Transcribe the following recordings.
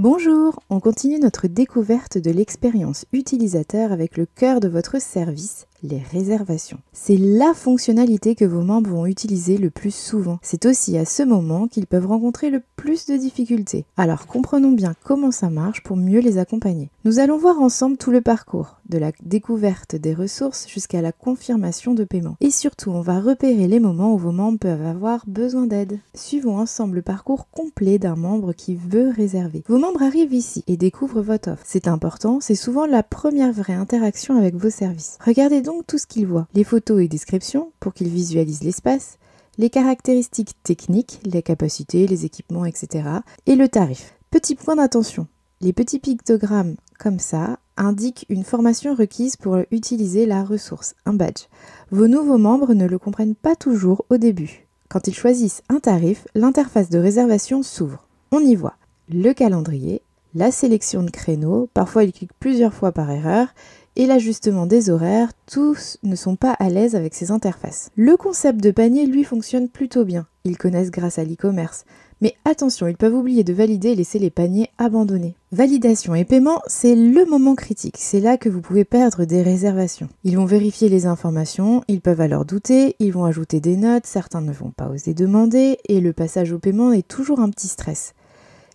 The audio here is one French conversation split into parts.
Bonjour, on continue notre découverte de l'expérience utilisateur avec le cœur de votre service, les réservations. C'est la fonctionnalité que vos membres vont utiliser le plus souvent. C'est aussi à ce moment qu'ils peuvent rencontrer le plus de difficultés. Alors comprenons bien comment ça marche pour mieux les accompagner. Nous allons voir ensemble tout le parcours, de la découverte des ressources jusqu'à la confirmation de paiement. Et surtout, on va repérer les moments où vos membres peuvent avoir besoin d'aide. Suivons ensemble le parcours complet d'un membre qui veut réserver. Vos membres arrivent ici et découvrent votre offre. C'est important, c'est souvent la première vraie interaction avec vos services. Regardez donc tout ce qu'ils voient. Les photos et descriptions pour qu'ils visualisent l'espace, les caractéristiques techniques, les capacités, les équipements, etc. et le tarif. Petit point d'attention. Les petits pictogrammes comme ça indiquent une formation requise pour utiliser la ressource, un badge. Vos nouveaux membres ne le comprennent pas toujours au début. Quand ils choisissent un tarif, l'interface de réservation s'ouvre. On y voit le calendrier, la sélection de créneaux, parfois ils cliquent plusieurs fois par erreur, et l'ajustement des horaires, tous ne sont pas à l'aise avec ces interfaces. Le concept de panier, lui, fonctionne plutôt bien. Ils connaissent grâce à l'e-commerce. Mais attention, ils peuvent oublier de valider et laisser les paniers abandonnés. Validation et paiement, c'est le moment critique. C'est là que vous pouvez perdre des réservations. Ils vont vérifier les informations, ils peuvent alors douter, ils vont ajouter des notes, certains ne vont pas oser demander, et le passage au paiement est toujours un petit stress.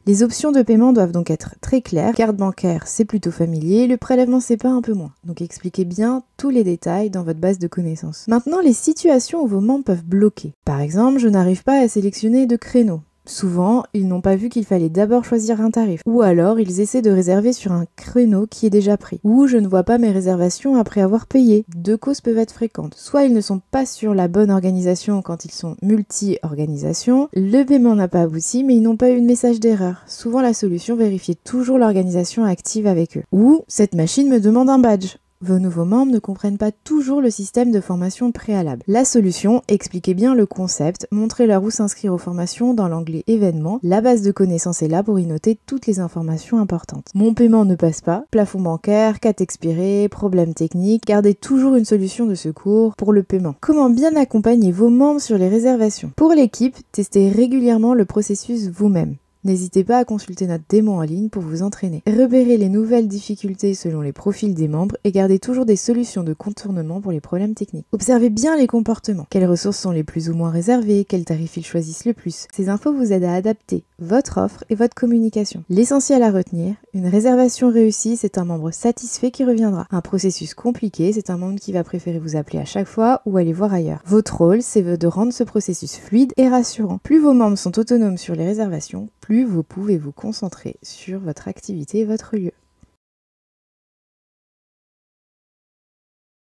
Les options de paiement doivent donc être très claires. Carte bancaire, c'est plutôt familier. Le prélèvement, c'est pas un peu moins. Donc expliquez bien tous les détails dans votre base de connaissances. Maintenant, les situations où vos membres peuvent bloquer. Par exemple, je n'arrive pas à sélectionner de créneau. Souvent, ils n'ont pas vu qu'il fallait d'abord choisir un tarif. Ou alors, ils essaient de réserver sur un créneau qui est déjà pris. Ou je ne vois pas mes réservations après avoir payé. Deux causes peuvent être fréquentes. Soit ils ne sont pas sur la bonne organisation quand ils sont multi-organisations. Le paiement n'a pas abouti, mais ils n'ont pas eu de message d'erreur. Souvent, la solution, vérifiez toujours l'organisation active avec eux. Ou, cette machine me demande un badge. Vos nouveaux membres ne comprennent pas toujours le système de formation préalable. La solution, expliquez bien le concept, montrez-leur où s'inscrire aux formations dans l'onglet événements. La base de connaissances est là pour y noter toutes les informations importantes. Mon paiement ne passe pas, plafond bancaire, carte expirée, problème technique, gardez toujours une solution de secours pour le paiement. Comment bien accompagner vos membres sur les réservations? Pour l'équipe, testez régulièrement le processus vous-même. N'hésitez pas à consulter notre démo en ligne pour vous entraîner. Repérez les nouvelles difficultés selon les profils des membres et gardez toujours des solutions de contournement pour les problèmes techniques. Observez bien les comportements. Quelles ressources sont les plus ou moins réservées? Quels tarifs ils choisissent le plus? Ces infos vous aident à adapter votre offre et votre communication. L'essentiel à retenir, une réservation réussie, c'est un membre satisfait qui reviendra. Un processus compliqué, c'est un membre qui va préférer vous appeler à chaque fois ou aller voir ailleurs. Votre rôle, c'est de rendre ce processus fluide et rassurant. Plus vos membres sont autonomes sur les réservations, plus vous pouvez vous concentrer sur votre activité et votre lieu.